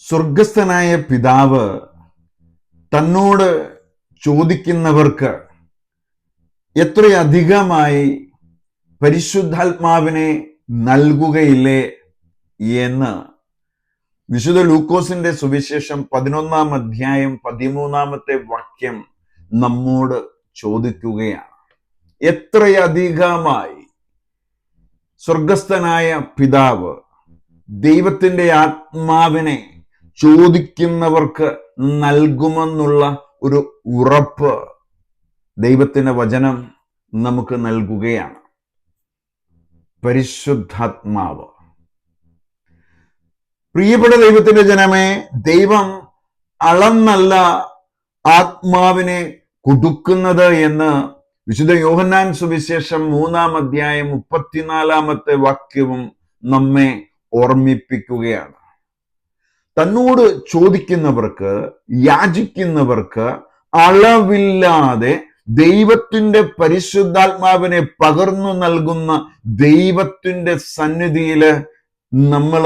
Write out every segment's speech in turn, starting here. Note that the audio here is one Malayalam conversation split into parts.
സ്വർഗസ്ഥനായ പിതാവ് തന്നോട് ചോദിക്കുന്നവർക്ക് എത്രയധികമായി പരിശുദ്ധാത്മാവിനെ നൽകുകയില്ലേ എന്ന് വിശുദ്ധ ലൂക്കോസിന്റെ സുവിശേഷം 11-ാം അധ്യായം 13-ാമത്തെ വാക്യം നമ്മോട് ചോദിക്കുകയാണ്. എത്രയധികമായി സ്വർഗസ്ഥനായ പിതാവ് ദൈവത്തിന്റെ ആത്മാവിനെ ചോദിക്കുന്നവർക്ക് നൽകുമെന്നുള്ള ഒരു ഉറപ്പ് ദൈവത്തിന്റെ വചനം നമുക്ക് നൽകുകയാണ്. പരിശുദ്ധാത്മാവ്. പ്രിയപ്പെട്ട ദൈവത്തിന്റെ ജനമേ, ദൈവം അളന്നല്ല ആത്മാവിനെ കൊടുക്കുന്നത് എന്ന് വിശുദ്ധ യോഹന്നാൻ സുവിശേഷം 3-ാം അധ്യായം 34-ാമത്തെ വാക്യവും നമ്മെ ഓർമ്മിപ്പിക്കുകയാണ്. തന്നോട് ചോദിക്കുന്നവർക്ക്, യാചിക്കുന്നവർക്ക് അളവില്ലാതെ ദൈവത്തിന്റെ പരിശുദ്ധാത്മാവിനെ പകർന്നു നൽകുന്ന ദൈവത്തിന്റെ സന്നിധിയില് നമ്മൾ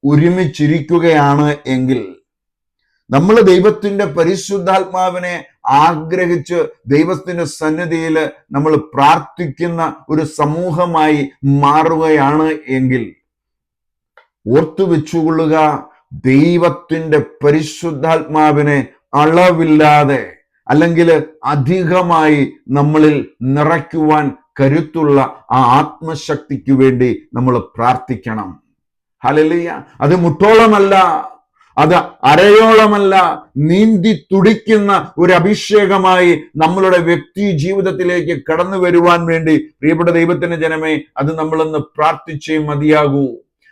ഒരുമിച്ചിരിക്കുകയാണ് എങ്കിൽ, നമ്മൾ ദൈവത്തിന്റെ പരിശുദ്ധാത്മാവിനെ ആഗ്രഹിച്ച് ദൈവത്തിന്റെ സന്നിധിയിൽ നമ്മൾ പ്രാർത്ഥിക്കുന്ന ഒരു സമൂഹമായി മാറുകയാണ് എങ്കിൽ, ഓർത്തു വെച്ചുകൊള്ളുക, ദൈവത്തിന്റെ പരിശുദ്ധാത്മാവിനെ അളവില്ലാതെ അല്ലെങ്കിൽ അധികമായി നമ്മളിൽ നിറയ്ക്കുവാൻ കരുത്തുള്ള ആ ആത്മശക്തിക്ക് വേണ്ടി നമ്മൾ പ്രാർത്ഥിക്കണം. ഹല്ലേലൂയ. അത് മുട്ടോളമല്ല, അത് അരയോളമല്ല, നീന്തി തുടിക്കുന്ന ഒരു അഭിഷേകമായി നമ്മളുടെ വ്യക്തി ജീവിതത്തിലേക്ക് കടന്നു വരുവാൻ വേണ്ടി പ്രിയപ്പെട്ട ദൈവത്തിന്റെ ജനമേ, അത് നമ്മളൊന്ന് പ്രാർത്ഥിച്ചേ മതിയാകൂ.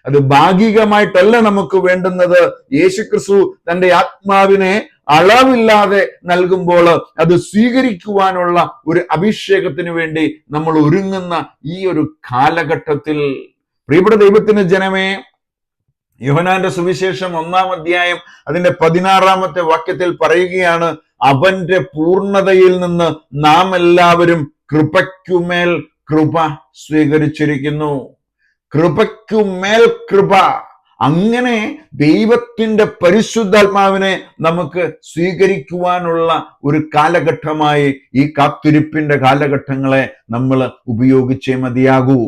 അത് ഭാഗികമായിട്ടല്ല നമുക്ക് വേണ്ടുന്നത്. യേശുക്രിസ്തു തന്റെ ആത്മാവിനെ അളവില്ലാതെ നൽകുമ്പോൾ അത് സ്വീകരിക്കുവാനുള്ള ഒരു അഭിഷേകത്തിന് വേണ്ടി നമ്മൾ ഒരുങ്ങുന്ന ഈ ഒരു കാലഘട്ടത്തിൽ പ്രിയപ്പെട്ട ദൈവത്തിന്റെ ജനമേ, യോഹന്നാന്റെ സുവിശേഷം 1-ാം അധ്യായം അതിന്റെ 16-ാമത്തെ വാക്യത്തിൽ പറയുകയാണ്, അവന്റെ പൂർണ്ണതയിൽ നിന്ന് നാം എല്ലാവരും കൃപയ്ക്കുമേൽ കൃപ സ്വീകരിച്ചിരിക്കുന്നു. കൃപയ്ക്കുമേൽ കൃപ. അങ്ങനെ ദൈവത്തിന്റെ പരിശുദ്ധാത്മാവിനെ നമുക്ക് സ്വീകരിക്കുവാനുള്ള ഒരു കാലഘട്ടമായി ഈ കാത്തിരിപ്പിന്റെ കാലഘട്ടങ്ങളെ നമ്മൾ ഉപയോഗിച്ചേ മതിയാകൂ.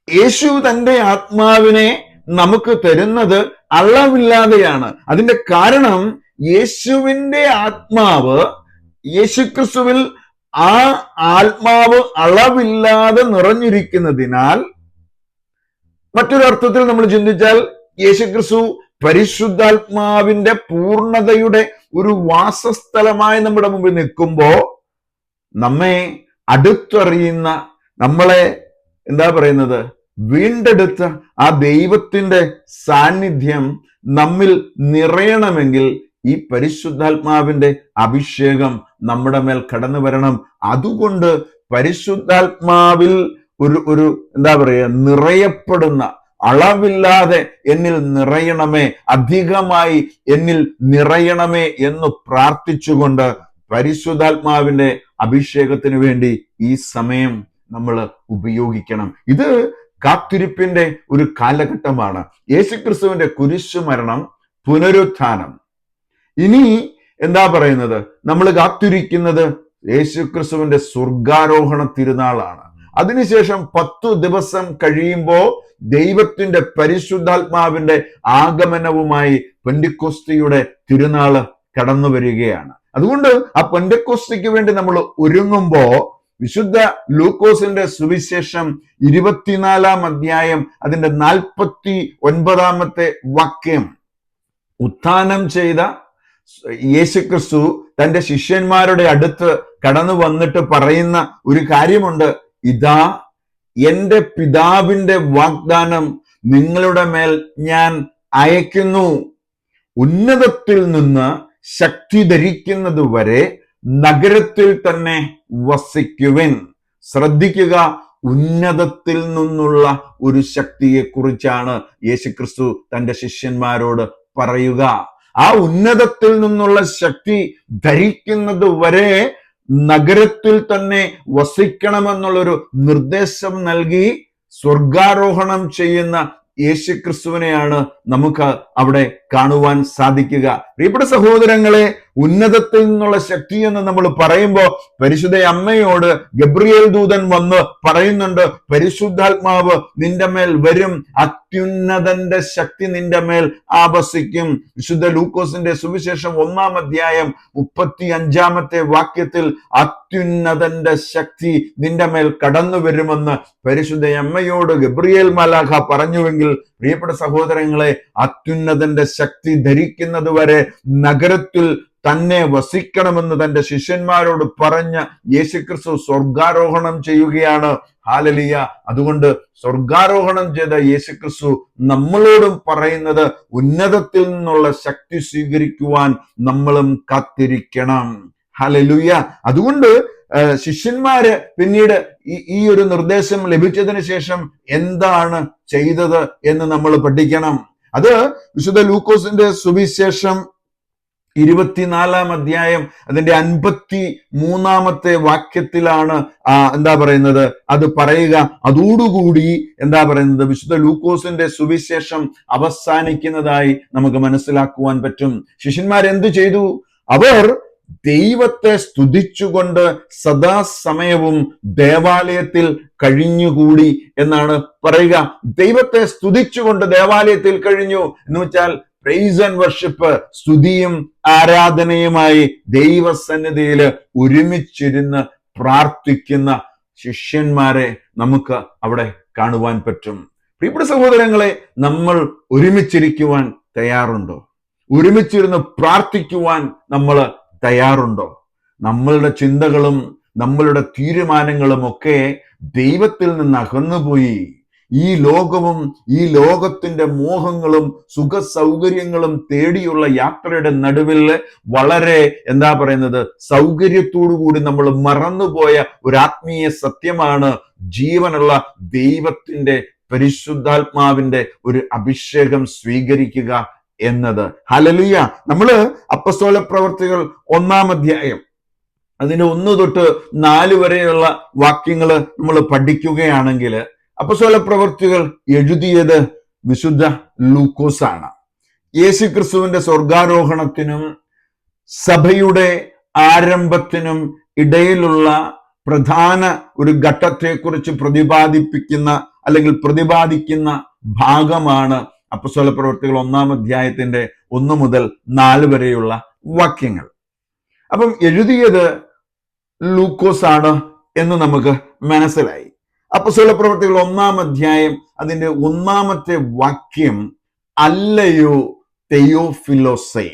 യേശു തന്റെ ആത്മാവിനെ നമുക്ക് തരുന്നത് അളവില്ലാതെയാണ്. അതിന്റെ കാരണം, യേശുവിന്റെ ആത്മാവ്, യേശുക്രിസ്തുവിൽ ആ ആത്മാവ് അളവില്ലാതെ നിറഞ്ഞിരിക്കുന്നതിനാൽ, മറ്റൊരർത്ഥത്തിൽ നമ്മൾ ചിന്തിച്ചാൽ, യേശുക്രിസ്തു പരിശുദ്ധാത്മാവിന്റെ പൂർണ്ണതയുടെ ഒരു വാസസ്ഥലമായി നമ്മുടെ മുമ്പിൽ നിൽക്കുമ്പോ നമ്മെ അടുത്തറിയുന്ന, നമ്മളെ വീണ്ടെടുത്ത ആ ദൈവത്തിന്റെ സാന്നിധ്യം നമ്മിൽ നിറയണമെങ്കിൽ ഈ പരിശുദ്ധാത്മാവിന്റെ അഭിഷേകം നമ്മുടെ മേൽ കടന്നു വരണം. അതുകൊണ്ട് പരിശുദ്ധാത്മാവിൽ ഒരു നിറയപ്പെടുന്ന, അളവില്ലാതെ എന്നിൽ നിറയണമേ, അധികമായി എന്നിൽ നിറയണമേ എന്ന് പ്രാർത്ഥിച്ചുകൊണ്ട് പരിശുദ്ധാത്മാവിന്റെ അഭിഷേകത്തിന് വേണ്ടി ഈ സമയം നമ്മൾ ഉപയോഗിക്കണം. ഇത് കാത്തിരിപ്പിന്റെ ഒരു കാലഘട്ടമാണ്. യേശുക്രിസ്തുവിന്റെ കുരിശുമരണം, പുനരുത്ഥാനം. ഇനി നമ്മൾ കാത്തിരിക്കുന്നത് യേശുക്രിസ്തുവിന്റെ സ്വർഗാരോഹണ തിരുനാളാണ്. അതിനുശേഷം 10 ദിവസം കഴിയുമ്പോൾ ദൈവത്തിന്റെ പരിശുദ്ധാത്മാവിന്റെ ആഗമനവുമായി പെന്തിക്കോസ്തിയുടെ തിരുനാള് കടന്നു വരികയാണ്. അതുകൊണ്ട് ആ പെന്തിക്കോസ്തിക്ക് വേണ്ടി നമ്മൾ ഒരുങ്ങുമ്പോ വിശുദ്ധ ലൂക്കോസിന്റെ സുവിശേഷം 24-ാം അധ്യായം അതിന്റെ 49-ാമത്തെ വാക്യം, ഉത്ഥാനം ചെയ്ത യേശുക്രിസ്തു തന്റെ ശിഷ്യന്മാരുടെ അടുത്ത് കടന്നു വന്നിട്ട് പറയുന്ന ഒരു കാര്യമുണ്ട്. ഇതാ എന്റെ പിതാവിന്റെ വാഗ്ദാനം നിങ്ങളുടെ മേൽ ഞാൻ അയക്കുന്നു. ഉന്നതത്തിൽ നിന്ന് ശക്തി ധരിക്കുന്നത് വരെ നഗരത്തിൽ തന്നെ വസിക്കുവിൻ. ശ്രദ്ധിക്കുക, ഉന്നതത്തിൽ നിന്നുള്ള ഒരു ശക്തിയെ കുറിച്ചാണ് യേശുക്രിസ്തു തന്റെ ശിഷ്യന്മാരോട് പറയുക. ആ ഉന്നതത്തിൽ നിന്നുള്ള ശക്തി ധരിക്കുന്നത് വരെ നഗരത്തിൽ തന്നെ വസിക്കണമെന്നുള്ളൊരു നിർദ്ദേശം നൽകി സ്വർഗാരോഹണം ചെയ്യുന്ന യേശുക്രിസ്തുവിനെയാണ് നമുക്ക് അവിടെ കാണുവാൻ സാധിക്കുക. പ്രിയപ്പെട്ട സഹോദരങ്ങളെ, ഉന്നതത്തിൽ നിന്നുള്ള ശക്തി എന്ന് നമ്മൾ പറയുമ്പോൾ പരിശുദ്ധ അമ്മയോട് ഗബ്രിയേൽ ദൂതൻ വന്ന് പറയുന്നുണ്ട്, പരിശുദ്ധാത്മാവ് നിന്റെ മേൽ വരും, അത്യുന്നതന്റെ ശക്തി നിന്റെ മേൽ ആവസിക്കും. വിശുദ്ധ ലൂക്കോസിന്റെ സുവിശേഷം 1-ാം അധ്യായം 35-ാമത്തെ വാക്യത്തിൽ അത്യുന്നതന്റെ ശക്തി നിന്റെ മേൽ കടന്നു വരുമെന്ന് പരിശുദ്ധ അമ്മയോട് ഗബ്രിയേൽ മാലാഖ പറഞ്ഞുവെങ്കിൽ, പ്രിയപ്പെട്ട സഹോദരങ്ങളെ, അത്യുന്നതന്റെ ശക്തി ധരിക്കുന്നത് വരെ നഗരത്തിൽ തന്നെ വസിക്കണമെന്ന് തന്റെ ശിഷ്യന്മാരോട് പറഞ്ഞ യേശുക്രിസ്തു സ്വർഗാരോഹണം ചെയ്യുകയാണ്. ഹല്ലേലൂയ. അതുകൊണ്ട് സ്വർഗാരോഹണം ചെയ്ത യേശുക്രിസ്തു നമ്മളോടും പറയുന്നത്, ഉന്നതത്തിൽ നിന്നുള്ള ശക്തി സ്വീകരിക്കുവാൻ നമ്മളും കാത്തിരിക്കണം. ഹല്ലേലൂയ. അതുകൊണ്ട് ശിഷ്യന്മാര് പിന്നീട് ഈ ഒരു നിർദ്ദേശം ലഭിച്ചതിന് ശേഷം എന്താണ് ചെയ്തത് എന്ന് നമ്മൾ പഠിക്കണം. അത് വിശുദ്ധ ലൂക്കോസിന്റെ സുവിശേഷം 24-ാം അധ്യായം അതിന്റെ 53-ാമത്തെ വാക്യത്തിലാണ് എന്താ പറയുന്നത്, അത് പറയുക. അതോടുകൂടി എന്താ പറയുന്നത്, വിശുദ്ധ ലൂക്കോസിന്റെ സുവിശേഷം അവസാനിക്കുന്നതായി നമുക്ക് മനസ്സിലാക്കുവാൻ പറ്റും. ശിഷ്യന്മാരെന്ത് ചെയ്തു? അവർ ദൈവത്തെ സ്തുതിച്ചുകൊണ്ട് സദാസമയവും ദേവാലയത്തിൽ കഴിഞ്ഞുകൂടി എന്നാണ് പറയുക. ദൈവത്തെ സ്തുതിച്ചുകൊണ്ട് ദേവാലയത്തിൽ കഴിഞ്ഞു എന്ന് വെച്ചാൽ പ്രൈസ് ആൻഡ് വർഷിപ്പ്, സ്തുതിയും ആരാധനയുമായി ദൈവസന്നിധിയിൽ ഒരുമിച്ചിരുന്ന് പ്രാർത്ഥിക്കുന്ന ശിഷ്യന്മാരെ നമുക്ക് അവിടെ കാണുവാൻ പറ്റും. പ്രിയപ്പെട്ട സഹോദരങ്ങളെ, നമ്മൾ ഒരുമിച്ചിരിക്കുവാൻ തയ്യാറുണ്ടോ? ഒരുമിച്ചിരുന്ന് പ്രാർത്ഥിക്കുവാൻ നമ്മൾ തയ്യാറുണ്ടോ? നമ്മളുടെ ചിന്തകളും നമ്മളുടെ തീരുമാനങ്ങളും ഒക്കെ ദൈവത്തിൽ നിന്ന് അകന്നുപോയി ഈ ലോകവും ഈ ലോകത്തിന്റെ മോഹങ്ങളും സുഖ സൗകര്യങ്ങളും തേടിയുള്ള യാത്രയുടെ നടുവിൽ വളരെ എന്താ പറയുന്നത്, സൗകര്യത്തോടു കൂടി നമ്മൾ മറന്നുപോയ ഒരു ആത്മീയ സത്യമാണ് ജീവനുള്ള ദൈവത്തിന്റെ പരിശുദ്ധാത്മാവിന്റെ ഒരു അഭിഷേകം സ്വീകരിക്കുക എന്നത്. ഹല്ലേലൂയ. നമ്മള് അപ്പസ്തോല പ്രവർത്തികൾ 1-ാം അധ്യായം അതിന്റെ 1 തൊട്ട് 4 വരെയുള്ള വാക്യങ്ങൾ നമ്മൾ പഠിക്കുകയാണെങ്കിൽ, അപ്പസ്തോല പ്രവർത്തികൾ എഴുതിയത് വിശുദ്ധ ലൂക്കോസ് ആണ്. യേശുക്രിസ്തുവിന്റെ സ്വർഗാരോഹണത്തിനും സഭയുടെ ആരംഭത്തിനും ഇടയിലുള്ള പ്രധാന ഒരു ഘട്ടത്തെക്കുറിച്ച് പ്രതിപാദിക്കുന്ന ഭാഗമാണ് അപ്പസ്തോല പ്രവർത്തികൾ 1-ാം അധ്യായത്തിന്റെ 1 മുതൽ 4 വരെയുള്ള വാക്യങ്ങൾ. അപ്പം എഴുതിയത് ലൂക്കോസ് ആണ് എന്ന് നമുക്ക് മനസ്സിലായി. അപ്പസ്തോല പ്രവർത്തികൾ 1-ാം അധ്യായം അതിന്റെ 1-ാമത്തെ വാക്യം അല്ലയോ തെയോഫിലോസേ,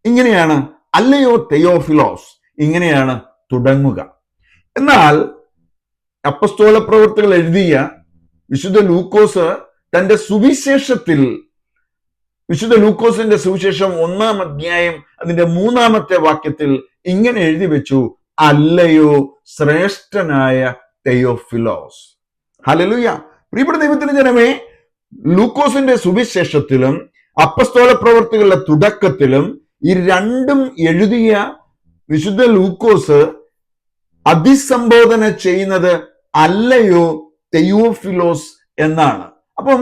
ഇങ്ങനെയാണ്. അല്ലയോ തെയോഫിലോസ്, ഇങ്ങനെയാണ് തുടങ്ങുക. എന്നാൽ അപ്പസ്തോല പ്രവർത്തികൾ എഴുതിയ വിശുദ്ധ ലൂക്കോസ് തന്റെ സുവിശേഷത്തിൽ, വിശുദ്ധ ലൂക്കോസിന്റെ സുവിശേഷം 1-ാം അധ്യായം അതിന്റെ 3-ാമത്തെ വാക്യത്തിൽ ഇങ്ങനെ എഴുതി വെച്ചു, അല്ലയോ ശ്രേഷ്ഠനായ തെയോഫിലോസ്. ഹല്ലേലൂയ. പ്രിയപ്പെട്ട ദൈവത്തിന്റെ ജനമേ, ലൂക്കോസിന്റെ സുവിശേഷത്തിലും അപ്പസ്തോല പ്രവർത്തികളുടെ തുടക്കത്തിലും ഈ രണ്ടും എഴുതിയ വിശുദ്ധ ലൂക്കോസ് അഭിസംബോധന ചെയ്യുന്നത് അല്ലയോ തെയോഫിലോസ് എന്നാണ്. അപ്പം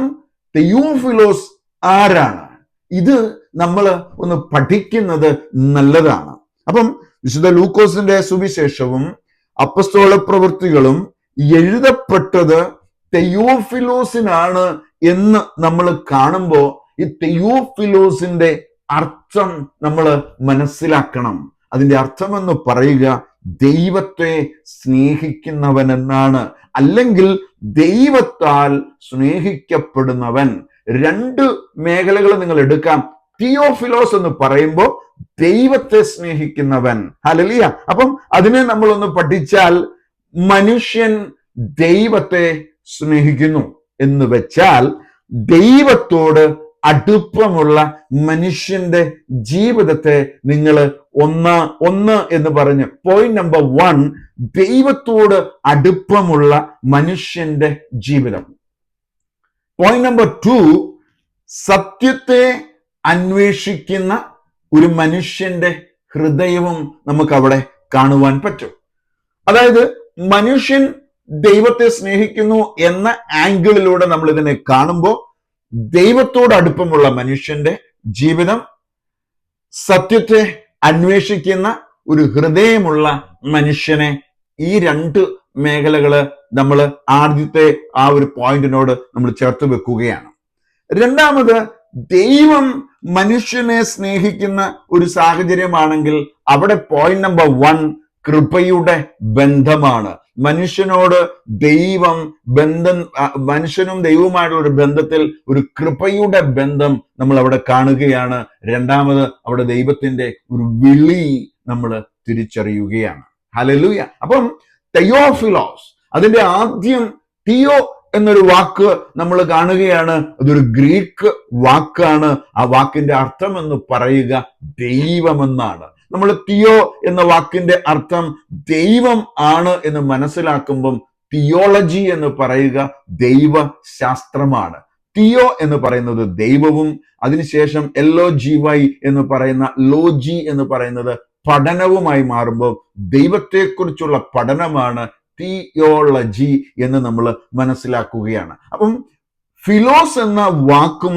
തെയോഫിലോസ് ആരാണ്? ഇത് നമ്മൾ ഒന്ന് പഠിക്കുന്നത് നല്ലതാണ്. അപ്പം വിശുദ്ധ ലൂക്കോസിന്റെ സുവിശേഷവും അപ്പസ്തോല പ്രവൃത്തികളും എഴുതപ്പെട്ടത് തെയോഫിലോസിനാണ് എന്ന് നമ്മൾ കാണുമ്പോൾ ഈ തെയോഫിലോസിന്റെ അർത്ഥം നമ്മൾ മനസ്സിലാക്കണം. അതിന്റെ അർത്ഥം എന്ന് പറയുക ദൈവത്തെ സ്നേഹിക്കുന്നവൻ എന്നാണ്, അല്ലെങ്കിൽ ദൈവത്താൽ സ്നേഹിക്കപ്പെടുന്നവൻ. 2 മേഖലകൾ നിങ്ങൾ എടുക്കാം. തിയോഫിലോസ് എന്ന് പറയുമ്പോൾ ദൈവത്തെ സ്നേഹിക്കുന്നവൻ. ഹല്ലേലൂയ. അപ്പം അതിനെ നമ്മളൊന്ന് പഠിച്ചാൽ, മനുഷ്യൻ ദൈവത്തെ സ്നേഹിക്കുന്നു എന്ന് വെച്ചാൽ ദൈവത്തോട് അടുപ്പമുള്ള മനുഷ്യന്റെ ജീവിതത്തെ നിങ്ങൾ ഒന്ന് എന്ന് പറഞ്ഞ് പോയിന്റ് നമ്പർ 1, ദൈവത്തോട് അടുപ്പമുള്ള മനുഷ്യന്റെ ജീവിതം. പോയിന്റ് നമ്പർ 2, സത്യത്തെ അന്വേഷിക്കുന്ന ഒരു മനുഷ്യന്റെ ഹൃദയവും നമുക്ക് അവിടെ കാണുവാൻ പറ്റും. അതായത് മനുഷ്യൻ ദൈവത്തെ സ്നേഹിക്കുന്നു എന്ന ആംഗിളിലൂടെ നമ്മൾ ഇതിനെ കാണുമ്പോൾ ദൈവത്തോട് അടുപ്പമുള്ള മനുഷ്യന്റെ ജീവിതം, സത്യത്തെ അന്വേഷിക്കുന്ന ഒരു ഹൃദയമുള്ള മനുഷ്യനെ, ഈ രണ്ട് മേഖലകള് നമ്മൾ ആദ്യത്തെ ആ ഒരു പോയിന്റിനോട് നമ്മൾ ചേർത്ത് വെക്കുകയാണ്. രണ്ടാമത്, ദൈവം മനുഷ്യനെ സ്നേഹിക്കുന്ന ഒരു സാഹചര്യമാണെങ്കിൽ അവിടെ പോയിന്റ് നമ്പർ 1 കൃപയുടെ ബന്ധമാണ്. മനുഷ്യനോട് ദൈവം മനുഷ്യനും ദൈവവുമായിട്ടുള്ള ഒരു ബന്ധത്തിൽ ഒരു കൃപയുടെ ബന്ധം നമ്മൾ അവിടെ കാണുകയാണ്. രണ്ടാമത്, അവിടെ ദൈവത്തിന്റെ ഒരു വിളി നമ്മൾ തിരിച്ചറിയുകയാണ്. ഹല്ലേലൂയ. അപ്പം തെയോഫിലോസ്, അതിന്റെ ആദ്യം തിയോ എന്നൊരു വാക്ക് നമ്മൾ കാണുകയാണ്. അതൊരു ഗ്രീക്ക് വാക്കാണ്. ആ വാക്കിന്റെ അർത്ഥം എന്ന് പറയുക ദൈവമെന്നാണ്. നമ്മൾ തിയോ എന്ന വാക്കിന്റെ അർത്ഥം ദൈവം ആണ് എന്ന് മനസ്സിലാക്കുമ്പം തിയോളജി എന്ന് പറയുക ദൈവശാസ്ത്രമാണ്. തിയോ എന്ന് പറയുന്നത് ദൈവവും, അതിനുശേഷം LOGY എന്ന് പറയുന്ന ലോജി എന്ന് പറയുന്നത് പഠനവുമായി മാറുമ്പോൾ ദൈവത്തെക്കുറിച്ചുള്ള പഠനമാണ് തിയോളജി എന്ന് നമ്മൾ മനസ്സിലാക്കുകയാണ്. അപ്പം ഫിലോസ് എന്ന വാക്കും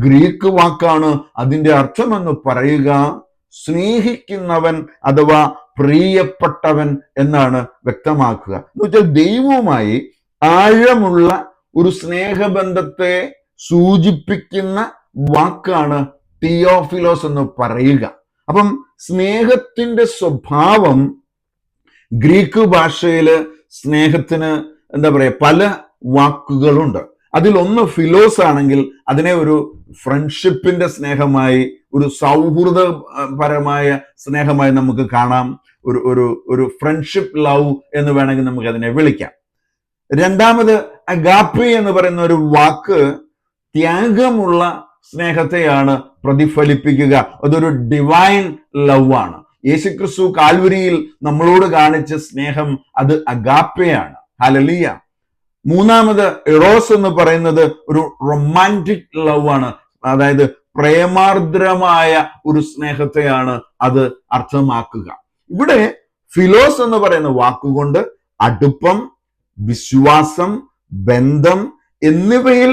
ഗ്രീക്ക് വാക്കാണ്. അതിന്റെ അർത്ഥം എന്ന് പറയുക സ്നേഹിക്കുന്നവൻ അഥവാ പ്രിയപ്പെട്ടവൻ എന്നാണ് വ്യക്തമാക്കുക. എന്ന് വെച്ചാൽ ദൈവവുമായി ആഴമുള്ള ഒരു സ്നേഹബന്ധത്തെ സൂചിപ്പിക്കുന്ന വാക്കാണ് തിയോഫിലോസ് എന്ന് പറയുക. അപ്പം സ്നേഹത്തിന്റെ സ്വഭാവം, ഗ്രീക്ക് ഭാഷയില് സ്നേഹത്തിന് എന്താ പറയാ, പല വാക്കുകളുണ്ട്. അതിലൊന്ന് ഫിലോസ് ആണെങ്കിൽ അതിനെ ഒരു ഫ്രണ്ട്ഷിപ്പിന്റെ സ്നേഹമായി, ഒരു സൗഹൃദപരമായ സ്നേഹമായി നമുക്ക് കാണാം. ഒരു ഫ്രണ്ട്ഷിപ്പ് ലവ് എന്ന് വേണമെങ്കിൽ നമുക്ക് അതിനെ വിളിക്കാം. രണ്ടാമത്, അഗാപ്പെ എന്ന് പറയുന്ന ഒരു വാക്ക് ത്യാഗമുള്ള സ്നേഹത്തെയാണ് പ്രതിഫലിപ്പിക്കുക. അതൊരു ഡിവൈൻ ലവ് ആണ്. യേശുക്രിസ്തു കാൽവരിയിൽ നമ്മളോട് കാണിച്ച സ്നേഹം അത് അഗാപ്പയാണ്. ഹല്ലേലൂയ. മൂന്നാമത്, എറോസ് എന്ന് പറയുന്നത് ഒരു റൊമാൻറ്റിക് ലവ് ആണ്. അതായത് പ്രേമാർദ്രമായ ഒരു സ്നേഹത്തെയാണ് അത് അർത്ഥമാക്കുക. ഇവിടെ ഫിലോസ് എന്ന് പറയുന്ന വാക്കുകൊണ്ട് അടുപ്പം, വിശ്വാസം, ബന്ധം എന്നിവയിൽ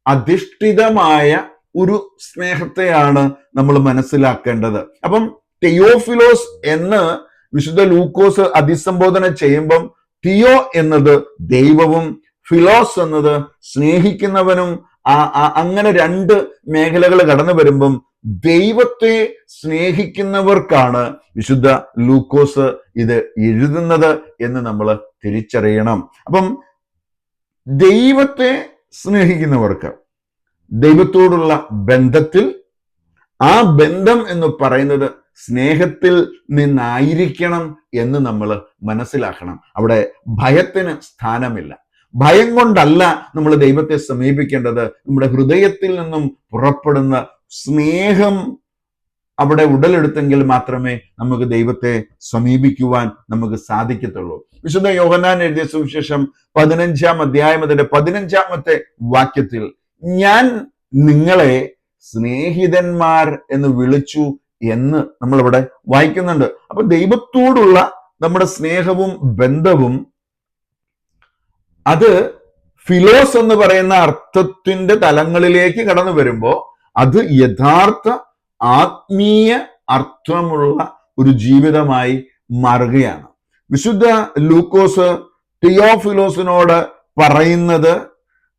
അധിഷ്ഠിതമായ ഒരു സ്നേഹത്തെയാണ് നമ്മൾ മനസ്സിലാക്കേണ്ടത്. അപ്പം തെയോഫിലോസ് എന്ന് വിശുദ്ധ ലൂക്കോസ് അഭിസംബോധന ചെയ്യുമ്പം തിയോ എന്നത് ദൈവവും ഫിലോസ് എന്നത് സ്നേഹിക്കുന്നവനും, അങ്ങനെ രണ്ട് മേഖലകൾ കടന്നു വരുമ്പം ദൈവത്തെ സ്നേഹിക്കുന്നവർക്കാണ് വിശുദ്ധ ലൂക്കോസ് ഇത് എഴുതുന്നത് എന്ന് നമ്മൾ തിരിച്ചറിയണം. അപ്പം ദൈവത്തെ സ്നേഹിക്കുന്നവർക്ക് ദൈവത്തോടുള്ള ബന്ധത്തിൽ, ആ ബന്ധം എന്ന് പറയുന്നത് സ്നേഹത്തിൽ നിന്നായിരിക്കണം എന്ന് നമ്മൾ മനസ്സിലാക്കണം. അവിടെ ഭയത്തിന് സ്ഥാനമില്ല. ഭയം കൊണ്ടല്ല നമ്മൾ ദൈവത്തെ സമീപിക്കേണ്ടത്. നമ്മുടെ ഹൃദയത്തിൽ നിന്നും പുറപ്പെടുന്ന സ്നേഹം അവിടെ ഉടലെടുത്തെങ്കിൽ മാത്രമേ നമുക്ക് ദൈവത്തെ സമീപിക്കുവാൻ നമുക്ക് സാധിക്കത്തുള്ളൂ. വിശുദ്ധ യോഹന്നാൻ എഴുതിയ സുവിശേഷം 15-ാം അധ്യായം അതിന്റെ 15-ാമത്തെ വാക്യത്തിൽ ഞാൻ നിങ്ങളെ സ്നേഹിതന്മാർ എന്ന് വിളിച്ചു എന്ന് നമ്മളിവിടെ വായിക്കുന്നുണ്ട്. അപ്പൊ ദൈവത്തോടുള്ള നമ്മുടെ സ്നേഹവും ബന്ധവും അത് ഫിലോസ് എന്ന് പറയുന്ന അർത്ഥത്തിന്റെ തലങ്ങളിലേക്ക് കടന്നു വരുമ്പോ അത് യഥാർത്ഥ ആത്മീയ അർത്ഥമുള്ള ഒരു ജീവിതമായി മാറുകയാണ്. വിശുദ്ധ ലൂക്കോസ് തിയോഫിലോസിനോട് പറയുന്നത്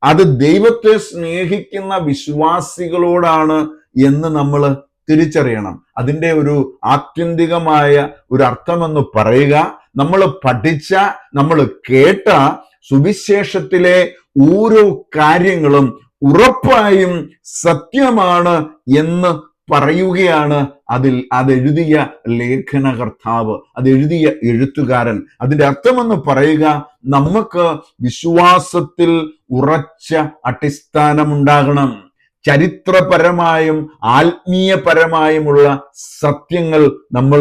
അത് ദൈവത്തെ സ്നേഹിക്കുന്ന വിശ്വാസികളോടാണ് എന്ന് നമ്മൾ തിരിച്ചറിയണം. അതിൻ്റെ ഒരു ആത്യന്തികമായ ഒരു അർത്ഥമെന്ന് പറയുക, നമ്മൾ പഠിച്ച, നമ്മൾ കേട്ട സുവിശേഷത്തിലെ ഓരോ കാര്യങ്ങളും ഉറപ്പായും സത്യമാണ് എന്ന് പറയുകയാണ് അതെഴുതിയ ലേഖനകർത്താവ്, അതെഴുതിയ എഴുത്തുകാരൻ. അതിന്റെ അർത്ഥമെന്ന് പറയുക, നമുക്ക് വിശ്വാസത്തിൽ ഉറച്ച അടിസ്ഥാനമുണ്ടാകണം. ചരിത്രപരമായും ആത്മീയപരമായുമുള്ള സത്യങ്ങൾ നമ്മൾ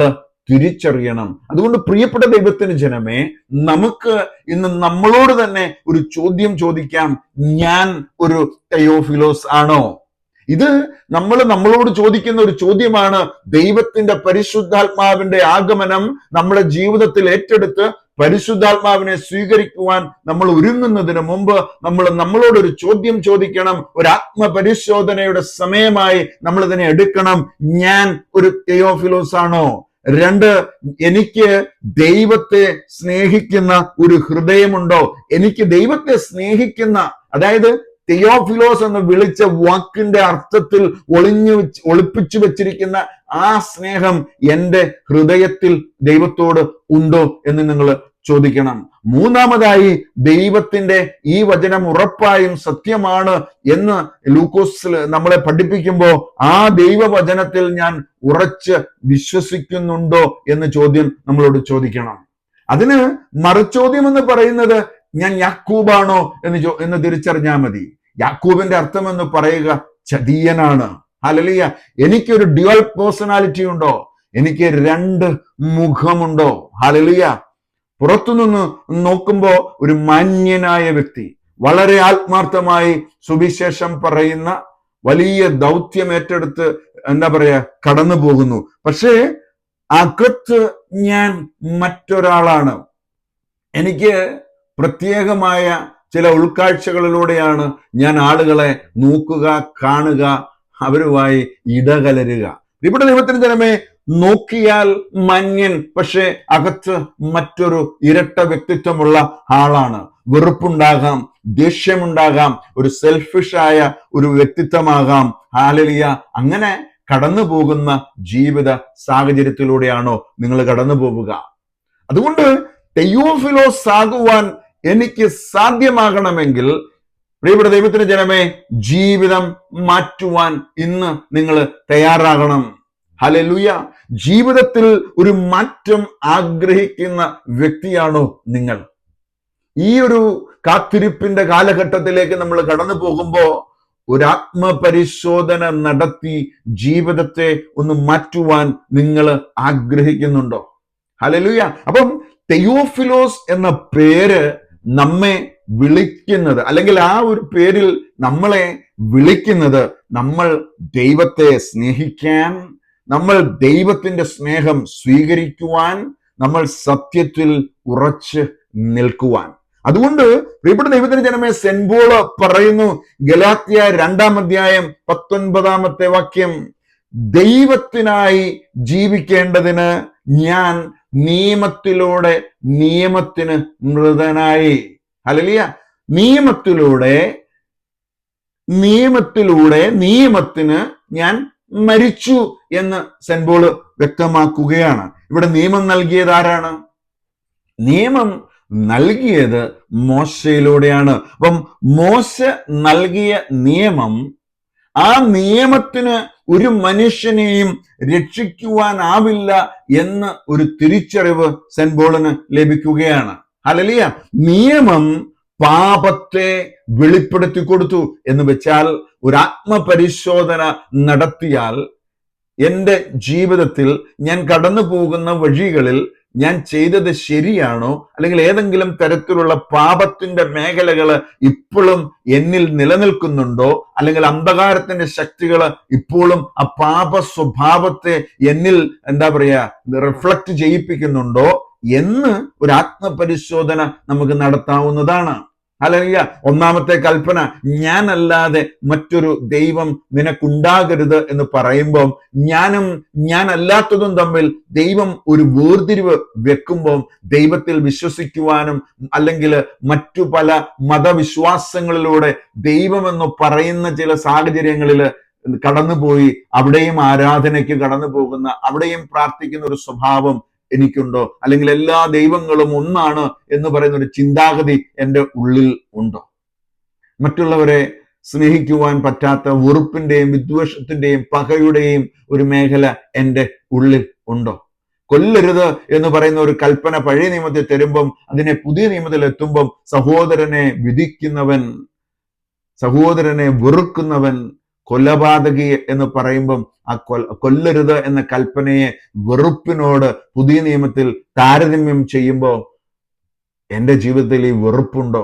തിരിച്ചറിയണം. അതുകൊണ്ട് പ്രിയപ്പെട്ട ദൈവത്തിന് ജനമേ, നമുക്ക് ഇന്ന് നമ്മളോട് തന്നെ ഒരു ചോദ്യം ചോദിക്കാം. ഞാൻ ഒരു തെയോഫിലോസ് ആണോ? ഇത് നമ്മളോട് ചോദിക്കുന്ന ഒരു ചോദ്യമാണ്. ദൈവത്തിന്റെ പരിശുദ്ധാത്മാവിന്റെ ആഗമനം നമ്മുടെ ജീവിതത്തിൽ ഏറ്റെടുത്ത് പരിശുദ്ധാത്മാവിനെ സ്വീകരിക്കുവാൻ നമ്മൾ ഒരുങ്ങുന്നതിന് മുമ്പ് നമ്മളോടൊരു ചോദ്യം ചോദിക്കണം. ഒരു ആത്മപരിശോധനയുടെ സമയമായി നമ്മൾ ഇതിനെ എടുക്കണം. ഞാൻ ഒരു തെയോഫിലോസ് ആണോ? 2, എനിക്ക് ദൈവത്തെ സ്നേഹിക്കുന്ന ഒരു ഹൃദയമുണ്ടോ? എനിക്ക് ദൈവത്തെ സ്നേഹിക്കുന്ന, അതായത് തെയോഫിലോസ് എന്ന് വിളിച്ച വാക്കിന്റെ അർത്ഥത്തിൽ ഒളിപ്പിച്ചു വെച്ചിരിക്കുന്ന ആ സ്നേഹം എൻ്റെ ഹൃദയത്തിൽ ദൈവത്തോട് ഉണ്ടോ എന്ന് നിങ്ങൾ ചോദിക്കണം. 3-മതായി, ദൈവത്തിന്റെ ഈ വചനം ഉറപ്പായും സത്യമാണ് എന്ന് ലൂക്കോസിൽ നമ്മളെ പഠിപ്പിക്കുമ്പോൾ ആ ദൈവവചനത്തിൽ ഞാൻ ഉറച്ച് വിശ്വസിക്കുന്നുണ്ടോ എന്ന് ചോദ്യം നമ്മളോട് അതിന് മറുചോദ്യം എന്ന് പറയുന്നത് ഞാൻ യാക്കൂബാണോ എന്ന് തിരിച്ചറിഞ്ഞാൽ മതി. യാക്കൂബിന്റെ അർത്ഥം എന്ന് പറയുക ചതിയനാണ്. ഹല്ലേലൂയ. എനിക്കൊരു ഡ്യുവൽ പേഴ്സണാലിറ്റി ഉണ്ടോ? എനിക്ക് 2 മുഖമുണ്ടോ? ഹല്ലേലൂയ. പുറത്തുനിന്ന് നോക്കുമ്പോ ഒരു മാന്യനായ വ്യക്തി, വളരെ ആത്മാർത്ഥമായി സുവിശേഷം പറയുന്ന, വലിയ ദൗത്യം ഏറ്റെടുത്ത് കടന്നു പോകുന്നു. പക്ഷേ അകത്ത് ഞാൻ മറ്റൊരാളാണ്. എനിക്ക് പ്രത്യേകമായ ചില ഉൾക്കാഴ്ചകളിലൂടെയാണ് ഞാൻ ആളുകളെ നോക്കുക, കാണുക, അവരുമായി ഇടകലരുക. ഇവിടെ ദൈവത്തിന് ജനമേ, നോക്കിയാൽ മാന്യൻ, പക്ഷെ അകത്ത് മറ്റൊരു ഇരട്ട വ്യക്തിത്വമുള്ള ആളാണ്. വെറുപ്പുണ്ടാകാം, ദേഷ്യമുണ്ടാകാം, ഒരു സെൽഫിഷായ ഒരു വ്യക്തിത്വമാകാം. ഹല്ലേലൂയ. അങ്ങനെ കടന്നു പോകുന്ന ജീവിത സാഹചര്യത്തിലൂടെയാണോ നിങ്ങൾ കടന്നു പോവുക? അതുകൊണ്ട് തെയോഫിലോസ് ആകുവാൻ എനിക്ക് സാധ്യമാകണമെങ്കിൽ പ്രിയപ്പെട്ട ദൈവത്തിന്റെ ജനമേ, ജീവിതം മാറ്റുവാൻ ഇന്ന് നിങ്ങൾ തയ്യാറാകണം. ഹല്ലേലൂയ. ജീവിതത്തിൽ ഒരു മാറ്റം ആഗ്രഹിക്കുന്ന വ്യക്തിയാണോ നിങ്ങൾ? ഈ ഒരു കാത്തിരിപ്പിന്റെ കാലഘട്ടത്തിലേക്ക് നമ്മൾ കടന്നു പോകുമ്പോ ഒരു ആത്മപരിശോധന നടത്തി ജീവിതത്തെ ഒന്ന് മാറ്റുവാൻ നിങ്ങൾ ആഗ്രഹിക്കുന്നുണ്ടോ? ഹല്ലേലൂയ. അപ്പം തെയോഫിലോസ് എന്ന പേര് നമ്മെ വിളിക്കുന്നത്, അല്ലെങ്കിൽ ആ ഒരു പേരിൽ നമ്മളെ വിളിക്കുന്നത്, നമ്മൾ ദൈവത്തെ സ്നേഹിക്കാൻ, നമ്മൾ ദൈവത്തിന്റെ സ്നേഹം സ്വീകരിക്കുവാൻ, നമ്മൾ സത്യത്തിൽ ഉറച്ച് നിൽക്കുവാൻ. അതുകൊണ്ട് പ്രിയപ്പെട്ട ദൈവത്തിന്റെ ജനമേ, സെന്റ് പോൾ പറയുന്നു, ഗലാത്യ 2-19 വാക്യം, ദൈവത്തിനായി ജീവിക്കേണ്ടതിന് ഞാൻ നിയമത്തിലൂടെ നിയമത്തിന് മൃതനായി. ഹല്ലേലൂയ. നിയമത്തിലൂടെ നിയമത്തിന് ഞാൻ മരിച്ചു എന്ന് സെന്റ് പോൾ വ്യക്തമാക്കുകയാണ്. ഇവിടെ നിയമം നൽകിയത് ആരാണ്? നിയമം നൽകിയത് മോശയിലൂടെയാണ്. അപ്പം മോശ നൽകിയ നിയമം, ആ നിയമത്തിന് ഒരു മനുഷ്യനെയും രക്ഷിക്കുവാനാവില്ല എന്ന് ഒരു തിരിച്ചറിവ് സെന്റ് പോളിന് ലഭിക്കുകയാണ്. ഹല്ലേലൂയ. നിയമം പാപത്തെ വെളിപ്പെടുത്തി കൊടുത്തു എന്ന് വെച്ചാൽ, ഒരു ആത്മപരിശോധന നടത്തിയാൽ എൻ്റെ ജീവിതത്തിൽ ഞാൻ കടന്നു പോകുന്ന വഴികളിൽ ഞാൻ ചെയ്തത് ശരിയാണോ, അല്ലെങ്കിൽ ഏതെങ്കിലും തരത്തിലുള്ള പാപത്തിന്റെ മേഖലകൾ ഇപ്പോഴും എന്നിൽ നിലനിൽക്കുന്നുണ്ടോ, അല്ലെങ്കിൽ അന്ധകാരത്തിന്റെ ശക്തികൾ ഇപ്പോഴും ആ പാപ സ്വഭാവത്തെ എന്നിൽ റിഫ്ലക്ട് ചെയ്യിപ്പിക്കുന്നുണ്ടോ എന്ന് ഒരു ആത്മപരിശോധന നമുക്ക് നടത്താവുന്നതാണ്. ഹല്ലേലൂയ. 1-ാമത്തെ കൽപ്പന, ഞാനല്ലാതെ മറ്റൊരു ദൈവം നിനക്കുണ്ടാകരുത് എന്ന് പറയുമ്പോൾ, ഞാനും ഞാൻ അല്ലാത്തതും തമ്മിൽ ദൈവം ഒരു വേർതിരിവ് വെക്കുമ്പോൾ, ദൈവത്തിൽ വിശ്വസിക്കുവാനും അല്ലെങ്കിൽ മറ്റു പല മതവിശ്വാസങ്ങളിലൂടെ ദൈവമെന്ന് പറയുന്ന ചില സാഹചര്യങ്ങളിൽ കടന്നുപോയി അവിടെയും ആരാധനയ്ക്ക് കടന്നു പോകുന്ന, അവിടെയും പ്രാർത്ഥിക്കുന്ന ഒരു സ്വഭാവം എനിക്കുണ്ടോ, അല്ലെങ്കിൽ എല്ലാ ദൈവങ്ങളും ഒന്നാണ് എന്ന് പറയുന്ന ഒരു ചിന്താഗതി എൻ്റെ ഉള്ളിൽ ഉണ്ടോ? മറ്റുള്ളവരെ സ്നേഹിക്കുവാൻ പറ്റാത്ത വെറുപ്പിന്റെയും വിദ്വേഷത്തിന്റെയും പകയുടെയും ഒരു മേഖല എൻ്റെ ഉള്ളിൽ ഉണ്ടോ? കൊല്ലരുത് എന്ന് പറയുന്ന ഒരു കൽപ്പന പഴയ നിയമത്തിൽ തരുമ്പം, അതിനെ പുതിയ നിയമത്തിൽ എത്തുമ്പം സഹോദരനെ വിധിക്കുന്നവൻ, സഹോദരനെ വെറുക്കുന്നവൻ കൊലപാതകി എന്ന് പറയുമ്പം, ആ കൊല്ലരുത് എന്ന കൽപ്പനയെ വെറുപ്പിനോട് പുതിയ നിയമത്തിൽ താരതമ്യം ചെയ്യുമ്പോൾ എൻ്റെ ജീവിതത്തിൽ ഈ വെറുപ്പുണ്ടോ?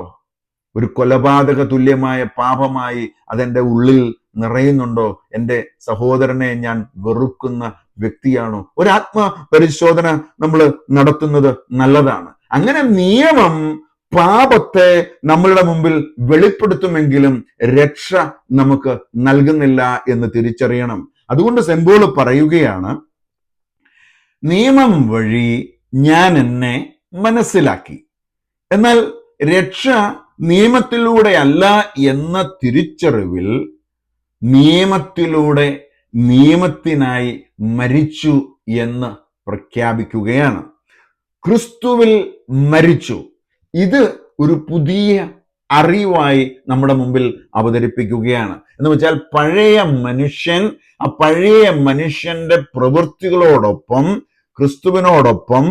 ഒരു കൊലപാതക തുല്യമായ പാപമായി അതെൻ്റെ ഉള്ളിൽ നിറയുന്നുണ്ടോ? എൻ്റെ സഹോദരനെ ഞാൻ വെറുക്കുന്ന വ്യക്തിയാണോ? ഒരു ആത്മപരിശോധന നമ്മൾ നടത്തുന്നത് നല്ലതാണ്. അങ്ങനെ നിയമം പാപത്തെ നമ്മളുടെ മുമ്പിൽ വെളിപ്പെടുത്തുമെങ്കിലും രക്ഷ നമുക്ക് നൽകുന്നില്ല എന്ന് തിരിച്ചറിയണം. അതുകൊണ്ട് സെന്റ് പോൾ പറയുകയാണ്, നിയമം വഴി ഞാൻ എന്നെ മനസ്സിലാക്കി, എന്നാൽ രക്ഷ നിയമത്തിലൂടെയല്ല എന്ന തിരിച്ചറിവിൽ നിയമത്തിലൂടെ നിയമത്തിനായി മരിച്ചു എന്ന് പ്രഖ്യാപിക്കുകയാണ്. ക്രിസ്തുവിൽ മരിച്ചു. ഇത് ഒരു പുതിയ അറിവായി നമ്മുടെ മുമ്പിൽ അവതരിപ്പിക്കുകയാണ്. എന്ന് വെച്ചാൽ പഴയ മനുഷ്യൻ, ആ പഴയ മനുഷ്യന്റെ പ്രവൃത്തികളോടൊപ്പം ക്രിസ്തുവിനോടൊപ്പം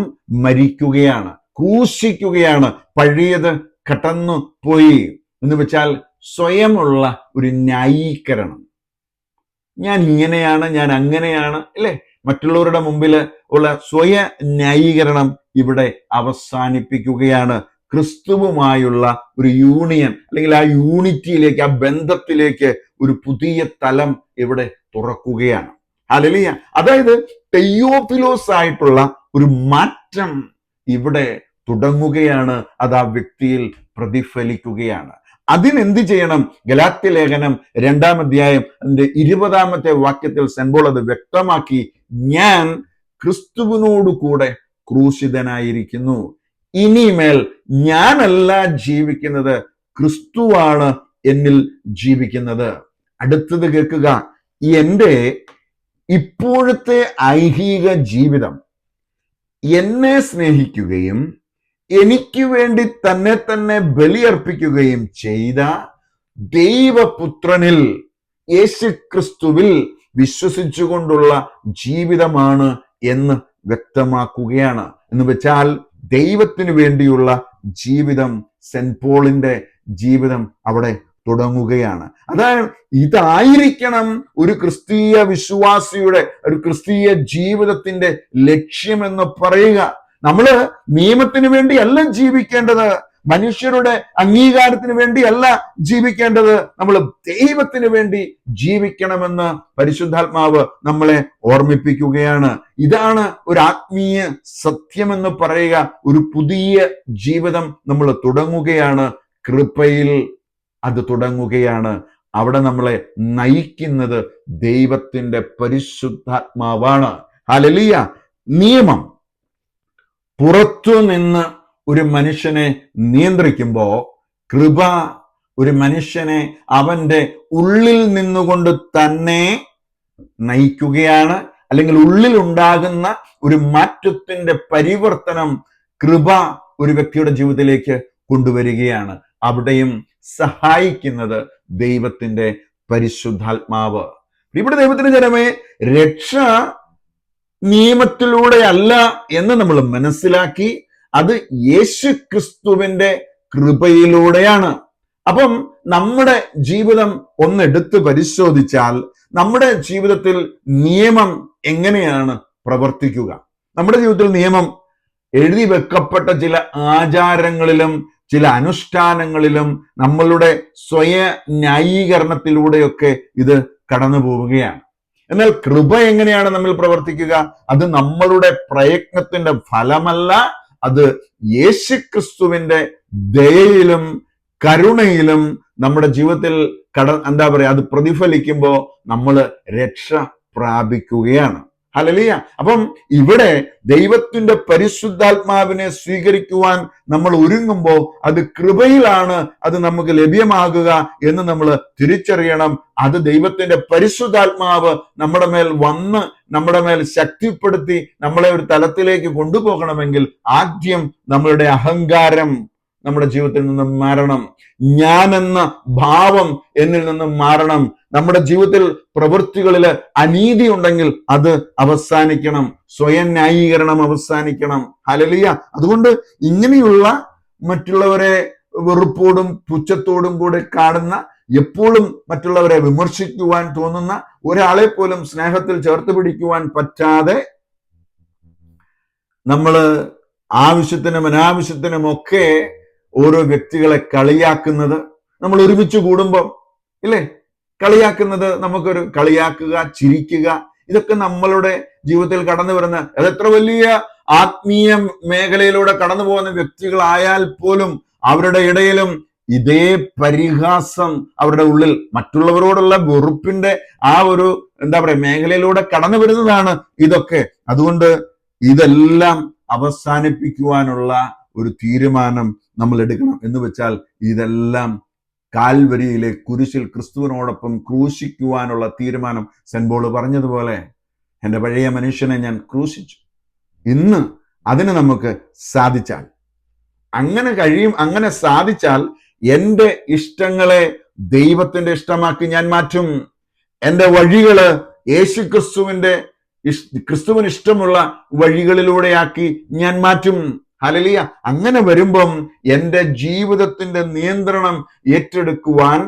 മരിക്കുകയാണ്, ക്രൂശിക്കുകയാണ്. പഴയത് കടന്നു പോയി എന്ന് വെച്ചാൽ സ്വയമുള്ള ഒരു ന്യായീകരണം. ഞാൻ ഇങ്ങനെയാണ്, ഞാൻ അങ്ങനെയാണ്, അല്ലെ? മറ്റുള്ളവരുടെ മുമ്പിൽ ഉള്ള സ്വയ ന്യായീകരണം ഇവിടെ അവസാനിപ്പിക്കുകയാണ്. ക്രിസ്തുവുമായുള്ള ഒരു യൂണിയൻ, അല്ലെങ്കിൽ ആ യൂണിറ്റിയിലേക്ക്, ആ ബന്ധത്തിലേക്ക് ഒരു പുതിയ തലം ഇവിടെ തുറക്കുകയാണ്. ഹല്ലേലൂയ. അതായത് തെയോഫിലോസ് ആയിട്ടുള്ള ഒരു മാറ്റം ഇവിടെ തുടങ്ങുകയാണ്. അത് ആ വ്യക്തിയിൽ പ്രതിഫലിക്കുകയാണ്. അതിനെന്ത് ചെയ്യണം? ഗലാത്യ ലേഖനം 2-ാം അധ്യായം അതിന്റെ 20-ാമത്തെ വാക്യത്തിൽ സെന്റ് പോൾ അത് വ്യക്തമാക്കി. ഞാൻ ക്രിസ്തുവിനോട് കൂടെ ക്രൂശിതനായിരിക്കുന്നു. ഇനിമേൽ ഞാനല്ല ജീവിക്കുന്നത്, ക്രിസ്തുവാണ് എന്നിൽ ജീവിക്കുന്നത്. അടുത്തത് കേൾക്കുക. എൻ്റെ ഇപ്പോഴത്തെ ഐഹിക ജീവിതം എന്നെ സ്നേഹിക്കുകയും എനിക്ക് വേണ്ടി തന്നെ തന്നെ ബലിയർപ്പിക്കുകയും ചെയ്ത ദൈവപുത്രനിൽ യേശുക്രിസ്തുവിൽ വിശ്വസിച്ചുകൊണ്ടുള്ള ജീവിതമാണ് എന്ന് വ്യക്തമാക്കുകയാണ്. എന്ന് വെച്ചാൽ ദൈവത്തിന് വേണ്ടിയുള്ള ജീവിതം, സെന്റ് പോളിന്റെ ജീവിതം അവിടെ തുടങ്ങുകയാണ്. അതായത് ഇതായിരിക്കണം ഒരു ക്രിസ്തീയ വിശ്വാസിയുടെ, ഒരു ക്രിസ്തീയ ജീവിതത്തിന്റെ ലക്ഷ്യമെന്ന് പറയുക. നമ്മള് നിയമത്തിന് വേണ്ടിയല്ല ജീവിക്കേണ്ടത്, മനുഷ്യരുടെ അംഗീകാരത്തിന് വേണ്ടിയല്ല ജീവിക്കേണ്ടത്, നമ്മൾ ദൈവത്തിന് വേണ്ടി ജീവിക്കണമെന്ന് പരിശുദ്ധാത്മാവ് നമ്മളെ ഓർമ്മിപ്പിക്കുകയാണ്. ഇതാണ് ഒരു ആത്മീയ സത്യമെന്ന് പറയുക. ഒരു പുതിയ ജീവിതം നമ്മൾ തുടങ്ങുകയാണ്, കൃപയിൽ അത് തുടങ്ങുകയാണ്. അവിടെ നമ്മളെ നയിക്കുന്നത് ദൈവത്തിന്റെ പരിശുദ്ധാത്മാവാണ്. ഹല്ലേലൂയ. നിയമം പുറത്തു നിന്ന് ഒരു മനുഷ്യനെ നിയന്ത്രിക്കുമ്പോ കൃപ ഒരു മനുഷ്യനെ അവന്റെ ഉള്ളിൽ നിന്നുകൊണ്ട് തന്നെ നയിക്കുകയാണ്. അല്ലെങ്കിൽ ഉള്ളിൽ ഉണ്ടാകുന്ന ഒരു മാറ്റത്തിന്റെ പരിവർത്തനം കൃപ ഒരു വ്യക്തിയുടെ ജീവിതത്തിലേക്ക് കൊണ്ടുവരികയാണ്. അവിടെയും സഹായിക്കുന്നത് ദൈവത്തിന്റെ പരിശുദ്ധാത്മാവ്. ഇവിടെ ദൈവത്തിന്റെ ജനമേ, രക്ഷ നിയമത്തിലൂടെ അല്ല എന്ന് നമ്മൾ മനസ്സിലാക്കി. അത് യേശുക്രിസ്തുവിന്റെ കൃപയിലൂടെയാണ്. അപ്പം നമ്മുടെ ജീവിതം ഒന്നെടുത്ത് പരിശോധിച്ചാൽ നമ്മുടെ ജീവിതത്തിൽ നിയമം എങ്ങനെയാണ് പ്രവർത്തിക്കുക? നമ്മുടെ ജീവിതത്തിൽ നിയമം എഴുതി വെക്കപ്പെട്ട ചില ആചാരങ്ങളിലും ചില അനുഷ്ഠാനങ്ങളിലും നമ്മളുടെ സ്വയ ന്യായീകരണത്തിലൂടെയൊക്കെ ഇത് കടന്നു പോവുകയാണ്. എന്നാൽ കൃപ എങ്ങനെയാണ് നമ്മിൽ പ്രവർത്തിക്കുക? അത് നമ്മളുടെ പ്രയത്നത്തിന്റെ ഫലമല്ല, അത് യേശുക്രിസ്തുവിന്റെ ദയയിലും കരുണയിലും നമ്മുടെ ജീവിതത്തിൽ അത് പ്രതിഫലിക്കുമ്പോൾ നമ്മൾ രക്ഷ പ്രാപിക്കുകയാണ്. ഹല്ലേലൂയ. അപ്പം ഇവിടെ ദൈവത്തിന്റെ പരിശുദ്ധാത്മാവിനെ സ്വീകരിക്കുവാൻ നമ്മൾ ഒരുങ്ങുമ്പോൾ അത് കൃപയിലാണ് അത് നമുക്ക് ലഭ്യമാകുക എന്ന് നമ്മൾ തിരിച്ചറിയണം. അത് ദൈവത്തിന്റെ പരിശുദ്ധാത്മാവ് നമ്മുടെ മേൽ വന്ന് നമ്മുടെ മേൽ ശക്തിപ്പെടുത്തി നമ്മളെ ഒരു തലത്തിലേക്ക് കൊണ്ടുപോകണമെങ്കിൽ ആദ്യം നമ്മളുടെ അഹങ്കാരം നമ്മുടെ ജീവിതത്തിൽ നിന്നും മാറണം. ഞാനെന്ന ഭാവം എന്നിൽ നിന്നും മാറണം. നമ്മുടെ ജീവിതത്തിൽ പ്രവൃത്തികളിൽ അനീതി ഉണ്ടെങ്കിൽ അത് അവസാനിക്കണം. സ്വയം ന്യായീകരണം അവസാനിക്കണം. ഹല്ലേലൂയ. അതുകൊണ്ട് ഇങ്ങനെയുള്ള മറ്റുള്ളവരെ വെറുപ്പോടും പുച്ഛത്തോടും കൂടെ കാണുന്ന, എപ്പോഴും മറ്റുള്ളവരെ വിമർശിക്കുവാൻ തോന്നുന്ന ഒരാളെ പോലും സ്നേഹത്തിൽ ചേർത്ത് പിടിക്കുവാൻ പറ്റാതെ നമ്മള് ആവശ്യത്തിനും അനാവശ്യത്തിനും ഒക്കെ ഓരോ വ്യക്തികളെ കളിയാക്കുന്നത്, നമ്മൾ ഒരുമിച്ച് കൂടുമ്പം ഇല്ലേ കളിയാക്കുന്നത്, നമുക്കൊരു കളിയാക്കുക, ചിരിക്കുക, ഇതൊക്കെ നമ്മളുടെ ജീവിതത്തിൽ കടന്നു വരുന്ന, അതെത്ര വലിയ ആത്മീയ മേഖലയിലൂടെ കടന്നു പോകുന്ന വ്യക്തികളായാൽ പോലും അവരുടെ ഇടയിലും ഇതേ പരിഹാസം അവരുടെ ഉള്ളിൽ, മറ്റുള്ളവരോടുള്ള വെറുപ്പിന്റെ ആ ഒരു മേഖലയിലൂടെ കടന്നു വരുന്നതാണ് ഇതൊക്കെ. അതുകൊണ്ട് ഇതെല്ലാം അവസാനിപ്പിക്കുവാനുള്ള ഒരു തീരുമാനം നമ്മൾ എടുക്കണം. എന്ന് വെച്ചാൽ ഇതെല്ലാം കാൽവരിയിലെ കുരിശിൽ ക്രിസ്തുവിനോടൊപ്പം ക്രൂശിക്കുവാനുള്ള തീരുമാനം. സെന്റ് പോൾ പറഞ്ഞതുപോലെ, എൻ്റെ പഴയ മനുഷ്യനെ ഞാൻ ക്രൂശിച്ചു. ഇന്ന് അതിന് നമുക്ക് സാധിച്ചാൽ, അങ്ങനെ സാധിച്ചാൽ എൻ്റെ ഇഷ്ടങ്ങളെ ദൈവത്തിന്റെ ഇഷ്ടമാക്കി ഞാൻ മാറ്റും. എൻ്റെ വഴികള് ക്രിസ്തുവിന് ഇഷ്ടമുള്ള വഴികളിലൂടെയാക്കി ഞാൻ മാറ്റും. ഹല്ലേലൂയ. അങ്ങനെ വരുമ്പം എൻ്റെ ജീവിതത്തിന്റെ നിയന്ത്രണം ഏറ്റെടുക്കുവാൻ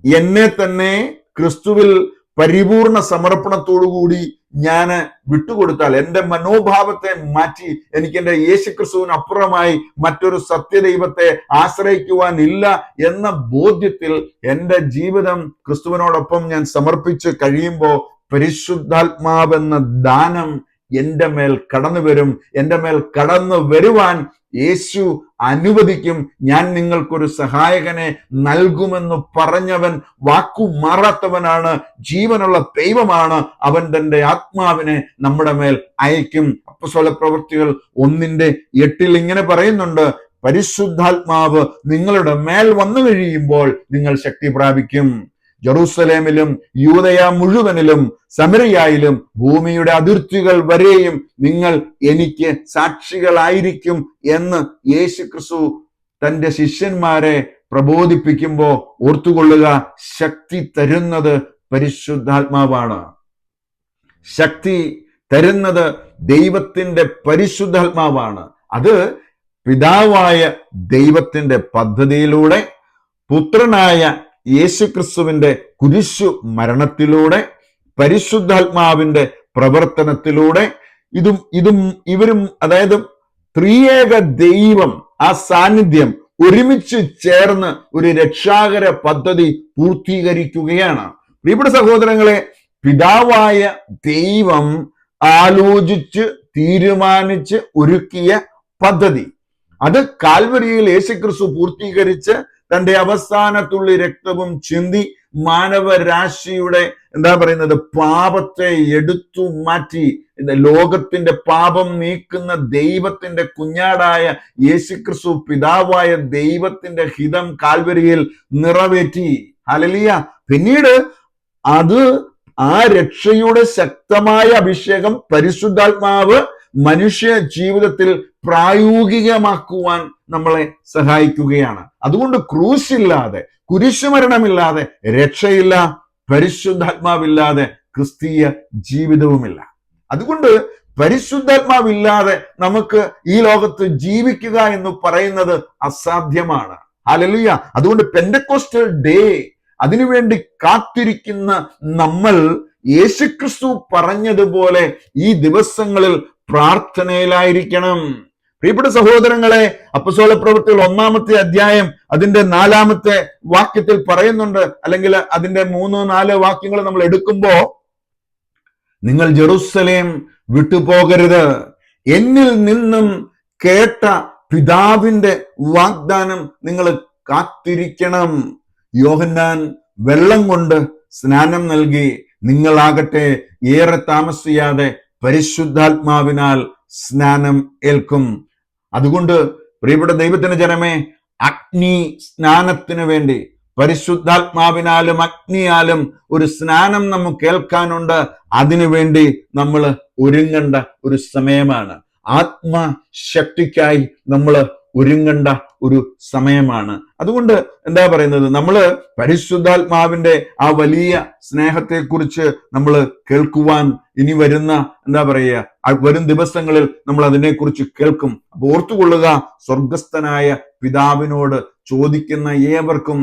എന്നെ തന്നെ ക്രിസ്തുവിൽ പരിപൂർണ സമർപ്പണത്തോടുകൂടി ഞാൻ വിട്ടുകൊടുത്താൽ, എൻ്റെ മനോഭാവത്തെ മാറ്റി എനിക്ക് എൻ്റെ യേശുക്രിസ്തുവിന് അപ്പുറമായി മറ്റൊരു സത്യദൈവത്തെ ആശ്രയിക്കുവാൻ ഇല്ല എന്ന ബോധ്യത്തിൽ എൻ്റെ ജീവിതം ക്രിസ്തുവിനോടൊപ്പം ഞാൻ സമർപ്പിച്ച് കഴിയുമ്പോൾ പരിശുദ്ധാത്മാവെന്ന ദാനം എൻ്റെ മേൽ കടന്നു വരും. എൻ്റെ മേൽ കടന്നു വരുവാൻ യേശു അനുവദിക്കും. ഞാൻ നിങ്ങൾക്കൊരു സഹായകനെ നൽകുമെന്ന് പറഞ്ഞവൻ വാക്കു മാറാത്തവനാണ്, ജീവനുള്ള ദൈവമാണ്. അവൻ തന്റെ ആത്മാവിനെ നമ്മുടെ മേൽ അയക്കും. അപ്പോസ്തലപ്രവൃത്തികൾ 1:8 ഇങ്ങനെ പറയുന്നുണ്ട്, പരിശുദ്ധാത്മാവ് നിങ്ങളുടെ മേൽ വന്നു കഴിയുമ്പോൾ നിങ്ങൾ ശക്തി പ്രാപിക്കും. ജെറൂസലേമിലും യൂദയ മുഴുവനിലും സമരിയായിലും ഭൂമിയുടെ അതിർത്തികൾ വരെയും നിങ്ങൾ എനിക്ക് സാക്ഷികളായിരിക്കും എന്ന് യേശുക്രിസ്തു തന്റെ ശിഷ്യന്മാരെ പ്രബോധിപ്പിക്കുമ്പോൾ ഓർത്തുകൊള്ളുക, ശക്തി തരുന്നത് പരിശുദ്ധാത്മാവാണ്. ശക്തി തരുന്നത് ദൈവത്തിന്റെ പരിശുദ്ധാത്മാവാണ്. അത് പിതാവായ ദൈവത്തിന്റെ പദ്ധതിയിലൂടെ പുത്രനായ യേശുക്രിസ്തുവിന്റെ കുരിശു മരണത്തിലൂടെ പരിശുദ്ധാത്മാവിന്റെ പ്രവർത്തനത്തിലൂടെ ഇവരും അതായത് ത്രിയേക ദൈവം, ആ സാന്നിധ്യം ഒരുമിച്ച് ചേർന്ന് ഒരു രക്ഷാകര പദ്ധതി പൂർത്തീകരിക്കുകയാണ്. പ്രിയപ്പെട്ട സഹോദരങ്ങളെ, പിതാവായ ദൈവം ആലോചിച്ച് തീരുമാനിച്ച് ഒരുക്കിയ പദ്ധതി, അത് കാൽവരിയിൽ യേശുക്രിസ്തു പൂർത്തീകരിച്ച് തന്റെ അവസാനത്തുള്ളി രക്തവും ചിന്തി മാനവരാശിയുടെ പാപത്തെ എടുത്തു മാറ്റി ലോകത്തിന്റെ പാപം നീക്കുന്ന ദൈവത്തിന്റെ കുഞ്ഞാടായ യേശുക്രിസ്തു പിതാവായ ദൈവത്തിന്റെ ഹിതം കാൽവരിയിൽ നിറവേറ്റി. ഹല്ലേലൂയ. പിന്നീട് ആ രക്ഷയുടെ ശക്തമായ അഭിഷേകം പരിശുദ്ധാത്മാവ് മനുഷ്യ ജീവിതത്തിൽ പ്രായോഗികമാക്കുവാൻ നമ്മളെ സഹായിക്കുകയാണ്. അതുകൊണ്ട് ക്രൂശില്ലാതെ, കുരിശുമരണമില്ലാതെ രക്ഷയില്ല, പരിശുദ്ധാത്മാവില്ലാതെ ക്രിസ്തീയ ജീവിതവുമില്ല. അതുകൊണ്ട് പരിശുദ്ധാത്മാവില്ലാതെ നമുക്ക് ഈ ലോകത്ത് ജീവിക്കുക എന്ന് പറയുന്നത് അസാധ്യമാണ്. ഹല്ലേലൂയ. അതുകൊണ്ട് പെന്തക്കോസ്റ്റൽ ഡേ, അതിനുവേണ്ടി കാത്തിരിക്കുന്ന നമ്മൾ യേശുക്രിസ്തു പറഞ്ഞതുപോലെ ഈ ദിവസങ്ങളിൽ പ്രാർത്ഥനയിലായിരിക്കണം. പ്രിയപ്പെട്ട സഹോദരങ്ങളെ, അപ്പോസ്തലപ്രവൃത്തികൾ 1-ാമത്തെ അധ്യായം അതിന്റെ 4-ാമത്തെ വാക്യത്തിൽ പറയുന്നുണ്ട്, അല്ലെങ്കിൽ അതിന്റെ 3-4 വാക്യങ്ങൾ നമ്മൾ എടുക്കുമ്പോ, നിങ്ങൾ ജെറൂസലേം വിട്ടുപോകരുത്, എന്നിൽ നിന്നും കേട്ട പിതാവിന്റെ വാഗ്ദാനം നിങ്ങൾ കാത്തിരിക്കണം. യോഹന്നാൻ വെള്ളം കൊണ്ട് സ്നാനം നൽകി, നിങ്ങളാകട്ടെ ഏറെ താമസിയാതെ പരിശുദ്ധാത്മാവിനാൽ സ്നാനം ഏൽക്കും. അതുകൊണ്ട് പ്രിയപ്പെട്ട ദൈവത്തിന്റെ ജനമേ, അഗ്നി സ്നാനത്തിന് വേണ്ടി പരിശുദ്ധാത്മാവിനാലും അഗ്നിയാലും ഒരു സ്നാനം നമുക്ക് ഏൽക്കാനുണ്ട്. അതിനുവേണ്ടി നമ്മൾ ഒരുങ്ങേണ്ട ഒരു സമയമാണ്. ആത്മശക്തിക്കായി നമ്മൾ ഒരുങ്ങേണ്ട ഒരു സമയമാണ്. അതുകൊണ്ട് നമ്മൾ പരിശുദ്ധാത്മാവിന്റെ ആ വലിയ സ്നേഹത്തെക്കുറിച്ച് നമ്മൾ കേൾക്കുവാൻ ഇനി വരുന്ന വരും ദിവസങ്ങളിൽ നമ്മൾ അതിനെക്കുറിച്ച് കേൾക്കും. അപ്പൊ ഓർത്തുകൊള്ളുക, സ്വർഗസ്ഥനായ പിതാവിനോട് ചോദിക്കുന്ന ഏവർക്കും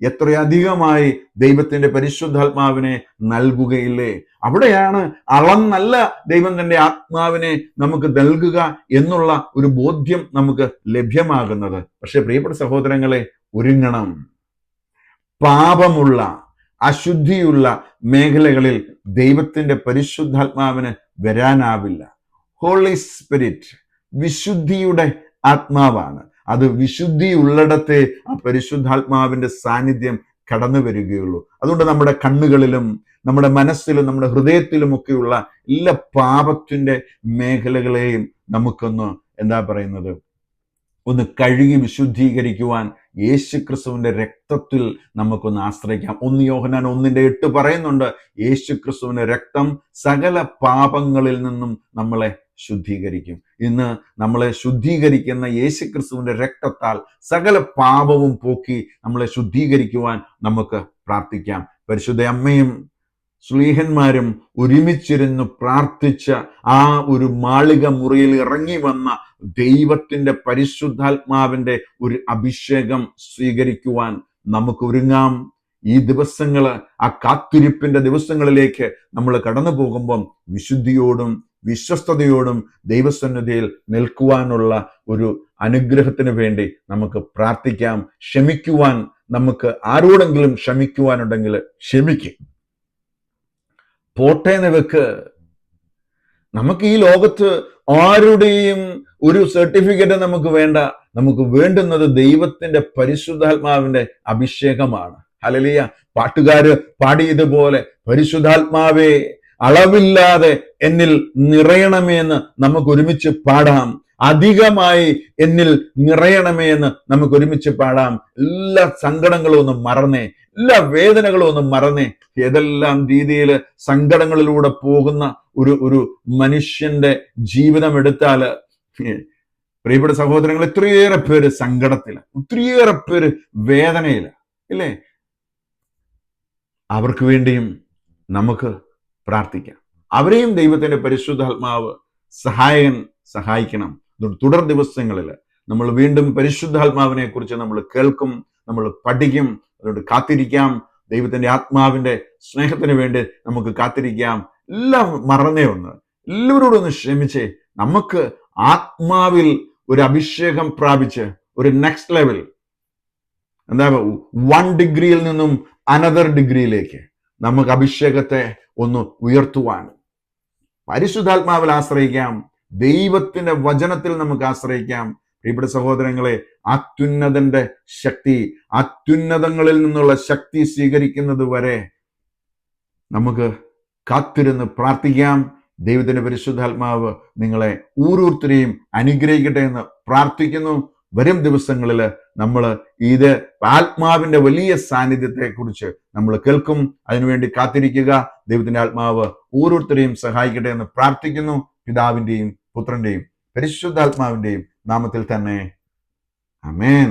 എത്രയധികമായി ദൈവത്തിന്റെ പരിശുദ്ധാത്മാവിനെ നൽകുകയില്ലേ? അവിടെയാണ് അളന്നല്ല ദൈവം തന്റെ ആത്മാവിനെ നമുക്ക് നൽകുക എന്നുള്ള ഒരു ബോധ്യം നമുക്ക് ലഭ്യമാകുന്നത്. പക്ഷെ പ്രിയപ്പെട്ട സഹോദരങ്ങളെ, ഒരുങ്ങണം. പാപമുള്ള, അശുദ്ധിയുള്ള മേഖലകളിൽ ദൈവത്തിന്റെ പരിശുദ്ധാത്മാവിന് വരാനാവില്ല. ഹോളി സ്പിരിറ്റ് വിശുദ്ധിയുടെ ആത്മാവാണ്. അത് വിശുദ്ധി ഉള്ളിടത്തെ ആ പരിശുദ്ധാത്മാവിന്റെ സാന്നിധ്യം കടന്നു വരികയുള്ളൂ. അതുകൊണ്ട് നമ്മുടെ കണ്ണുകളിലും നമ്മുടെ മനസ്സിലും നമ്മുടെ ഹൃദയത്തിലുമൊക്കെയുള്ള എല്ലാ പാപത്തിന്റെ മേഖലകളെയും നമുക്കൊന്ന് ഒന്ന് കഴുകി വിശുദ്ധീകരിക്കുവാൻ യേശുക്രിസ്തുവിന്റെ രക്തത്തിൽ നമുക്കൊന്ന് ആശ്രയിക്കാം. 1 യോഹന്നാൻ 1:8 പറയുന്നുണ്ട്, യേശുക്രിസ്തുവിന്റെ രക്തം സകല പാപങ്ങളിൽ നിന്നും നമ്മളെ ശുദ്ധീകരിക്കും. ഇന്ന് നമ്മളെ ശുദ്ധീകരിക്കുന്ന യേശുക്രിസ്തുവിന്റെ രക്തത്താൽ സകല പാപവും പോക്കി നമ്മളെ ശുദ്ധീകരിക്കുവാൻ നമുക്ക് പ്രാർത്ഥിക്കാം. പരിശുദ്ധ അമ്മയും ശ്ലീഹന്മാരും ഒരുമിച്ചിരുന്ന് പ്രാർത്ഥിച്ച ആ ഒരു മാളിക മുറിയിൽ ഇറങ്ങി വന്ന ദൈവത്തിന്റെ പരിശുദ്ധാത്മാവിന്റെ ഒരു അഭിഷേകം സ്വീകരിക്കുവാൻ നമുക്ക് ഒരുങ്ങാം. ഈ ദിവസങ്ങള്, ആ കാത്തിരിപ്പിന്റെ ദിവസങ്ങളിലേക്ക് നമ്മൾ കടന്നു പോകുമ്പം വിശുദ്ധിയോടും വിശ്വസ്തയോടും ദൈവസന്നിധിയിൽ നിൽക്കുവാനുള്ള ഒരു അനുഗ്രഹത്തിന് വേണ്ടി നമുക്ക് പ്രാർത്ഥിക്കാം. ക്ഷമിക്കുവാൻ, നമുക്ക് ആരോടെങ്കിലും ക്ഷമിക്കുവാനുണ്ടെങ്കിൽ ക്ഷമിക്കും. പോട്ടേന്ന് വെക്ക്. നമുക്ക് ഈ ലോകത്ത് ആരുടെയും ഒരു സർട്ടിഫിക്കറ്റ് നമുക്ക് വേണ്ട. നമുക്ക് വേണ്ടുന്നത് ദൈവത്തിന്റെ പരിശുദ്ധാത്മാവിന്റെ അഭിഷേകമാണ്. ഹല്ലേലൂയ. പാട്ടുകാര് പാടിയതുപോലെ, പരിശുദ്ധാത്മാവേ അളവില്ലാതെ എന്നിൽ നിറയണമേ എന്ന് നമുക്ക് ഒരുമിച്ച് പാടാം. അധികമായി എന്നിൽ നിറയണമേ എന്ന് നമുക്ക് ഒരുമിച്ച് പാടാം. എല്ലാ സങ്കടങ്ങളും ഒന്ന് മറന്നേ, എല്ലാ വേദനകളും ഒന്ന് മറന്നേ. ഏതെല്ലാം രീതിയിൽ സങ്കടങ്ങളിലൂടെ പോകുന്ന ഒരു മനുഷ്യന്റെ ജീവിതം എടുത്താല്, പ്രിയപ്പെട്ട സഹോദരങ്ങൾ, എത്രയേറെ പേര് സങ്കടത്തില്, ഒത്തിരിയേറെ പേര് വേദനയില്, ഇല്ലേ? അവർക്ക് വേണ്ടിയും നമുക്ക് പ്രാർത്ഥിക്കാം. അവരെയും ദൈവത്തിന്റെ പരിശുദ്ധാത്മാവ് സഹായിക്കണം. തുടർ ദിവസങ്ങളിൽ നമ്മൾ വീണ്ടും പരിശുദ്ധാത്മാവിനെ കുറിച്ച് നമ്മൾ കേൾക്കും, നമ്മൾ പഠിക്കും. അതുകൊണ്ട് കാത്തിരിക്കാം. ദൈവത്തിന്റെ ആത്മാവിന്റെ സ്നേഹത്തിന് വേണ്ടി നമുക്ക് കാത്തിരിക്കാം. എല്ലാം മറന്നേ ഒന്ന്, എല്ലാവരോടും ഒന്ന് ക്ഷമിച്ചേ. നമുക്ക് ആത്മാവിൽ ഒരു അഭിഷേകം പ്രാപിച്ച് ഒരു നെക്സ്റ്റ് ലെവൽ, 1 ഡിഗ്രിയിൽ നിന്നും അനദർ ഡിഗ്രിയിലേക്ക് നമുക്ക് അഭിഷേകത്തെ ഒന്ന് ഉയർത്തുവാൻ പരിശുദ്ധാത്മാവിൽ ആശ്രയിക്കാം. ദൈവത്തിന്റെ വചനത്തിൽ നമുക്ക് ആശ്രയിക്കാം. പ്രിയപ്പെട്ട സഹോദരങ്ങളെ, അത്യുന്നതന്റെ ശക്തി, അത്യുന്നതങ്ങളിൽ നിന്നുള്ള ശക്തി സ്വീകരിക്കുന്നത് വരെ നമുക്ക് കാത്തിരുന്ന് പ്രാർത്ഥിക്കാം. ദൈവത്തിന്റെ പരിശുദ്ധാത്മാവ് നിങ്ങളെ ഓരോരുത്തരെയും അനുഗ്രഹിക്കട്ടെ എന്ന് പ്രാർത്ഥിക്കുന്നു. വരും ദിവസങ്ങളിൽ നമ്മൾ ഇത് ആത്മാവിന്റെ വലിയ സാന്നിധ്യത്തെ കുറിച്ച് നമ്മൾ കേൾക്കും. അതിനുവേണ്ടി കാത്തിരിക്കുക. ദൈവത്തിന്റെ ആത്മാവ് ഓരോരുത്തരെയും സഹായിക്കട്ടെ എന്ന് പ്രാർത്ഥിക്കുന്നു. പിതാവിന്റെയും പുത്രന്റെയും പരിശുദ്ധാത്മാവിന്റെയും നാമത്തിൽ തന്നെ. ആമേൻ.